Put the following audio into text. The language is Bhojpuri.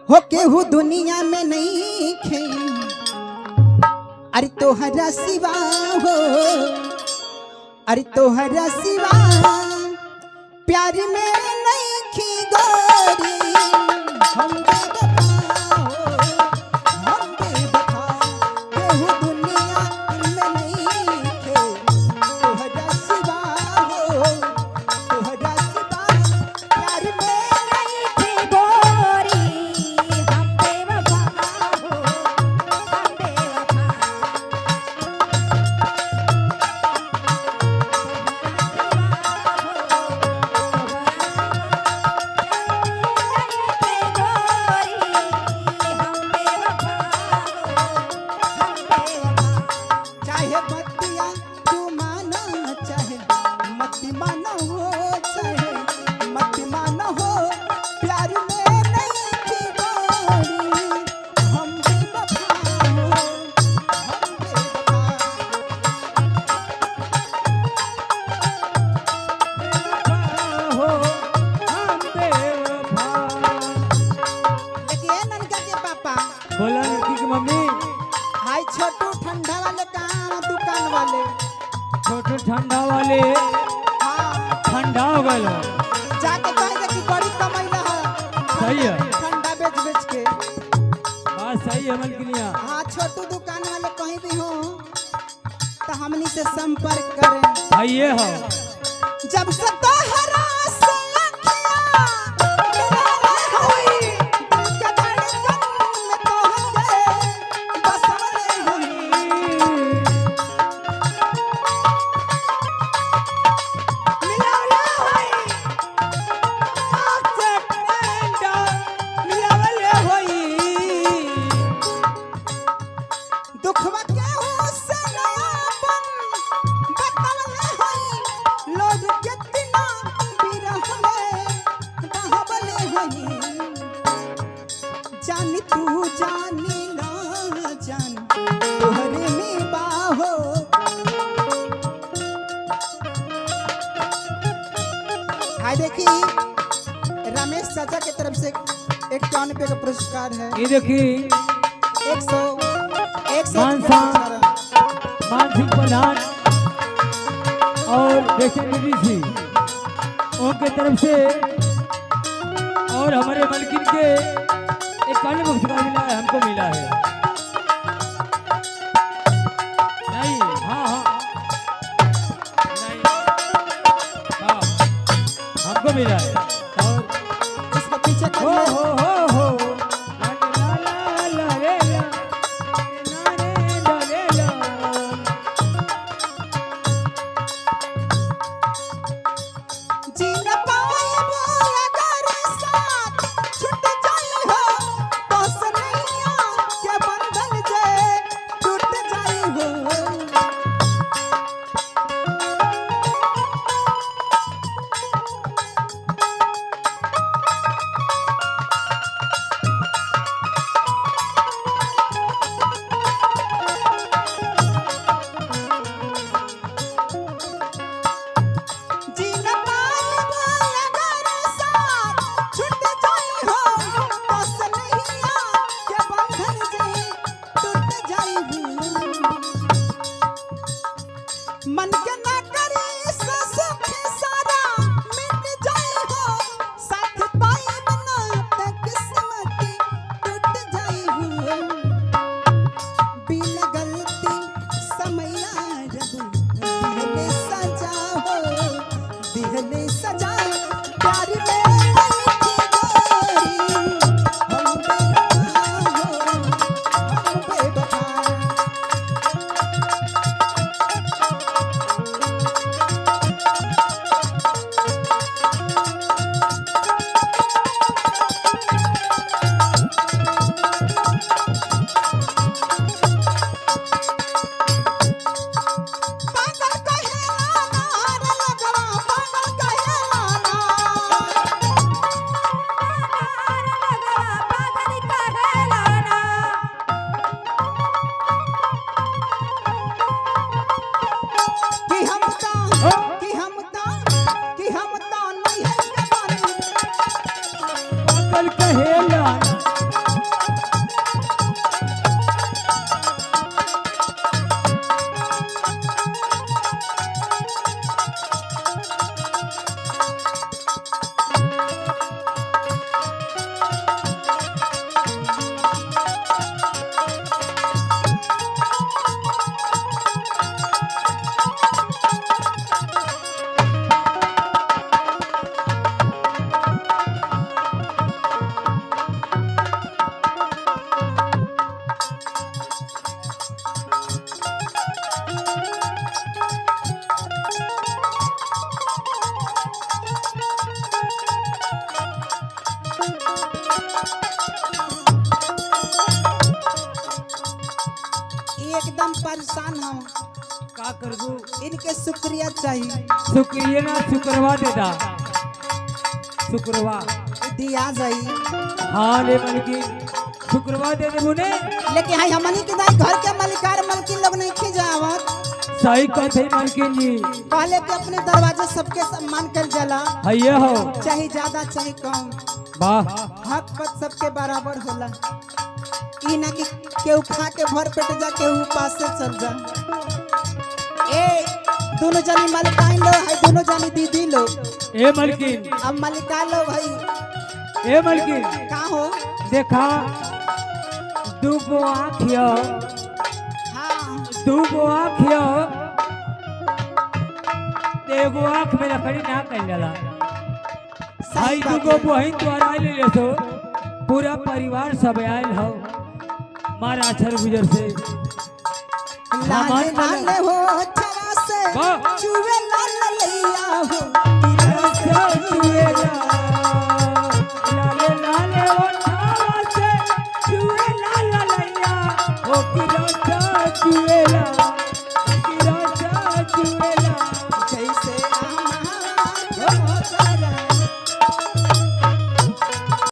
हो केहू दुनिया में नहीं खे अरे तोहरा सिवा हो अरे तोहरा सिवा प्यार में नहीं खी गोरी हम बेवफा हो हम बेवफा केहू दुनिया में नहीं खे तोहरा सिवा हो तोहरा सिवा प्यार में नहीं खी गोरी हम बेवफा हो हम बेवफा चाहे बतिया तू मानो चाहे मत मानो हो चाहे मत मानो हो प्यार में नहीं थी गोरी हम बेवफा हो हम बेवफा हो हम बेवफा। लेकिन ये ननका के पापा बोला लड़की की मम्मी हाय छोटू ठंडा वाले कहाँ दुकान वाले छोटू ठंडा वाले हाँ ठंडा हो गए जाके कहेगा कि बड़ी कमाई है सही है ठंडा बेच बेच के बात सही है मलकिनिया। हाँ छोटू दुकान वाले कहीं भी हो तो हमनी से संपर्क करें भाई ये हो जब से तोहरा से अखियाँ मिलने हुई, दिल के धड़कन में तोहरे बसने हुई। मिलने हुई, आँख से ठंडा मिलने हुई। दुखवा केहू से ना अपन बतवले होई, लोग कितना बिरह में बहबले होई। जानी तू जानी ना जान तोहरे में बाहो हाय देखी रमेश चाचा की तरफ से 91 का पुरस्कार है ये देखी 100 मानसा मानसिंह प्रधान और बेचन दीदी जी उनके तरफ से और हमारे मलकिन के एक अन्य पुरस्कार मिला है हमको मिला है नहीं हाँ हाँ नहीं हाँ हमको मिला है और इसके पीछे हो करिए। हो ला ला ला रे ला ला रे ला रे ला। जी न पाएबो अगर साथ छूट जाई हो तो सनैया के एकदम परेशान हम। का करबू? इनके शुक्रिया चाहिए। शुक्रिया ना शुक्रवा देता, शुक्रवा दिया जाई। हाँ ले मलकिन शुक्रवा दे देबू ने। लेकिन हाई हमनी के दाई घर के मालिकार मलकिन लोग नहीं खिजावत। सही कहते मलकिन जी। पहले के अपने दरवाजे सबके सम्मान कर जाला। हइये हो। चाहे ज्यादा चाहे कम, वाह हक पत सबके बराबर होला। ई ना कि केहू खा के भर पेट जा केहू पास से चल जा। ए दोनों जानी मालिकाइन लो, हाय दोनों जानी दीदी लो। ए मलकिन अब मालिका लो भाई। ए मलकिन का हो? देखा दूगो आँखियो, हाँ दूगो आँखियो, एगो आँख में लकड़ी ना कइल जाला। भाई दूगो बहिन द्वारा आइल ले तो पूरा परिवार सब आयल हो मारा अक्षर गुजर से। लाले लाले हो छवा से वाह। चुवे लाल लैया हो। चुए लाले लाले ओ छावा से चुए लाल लैया ओ किरा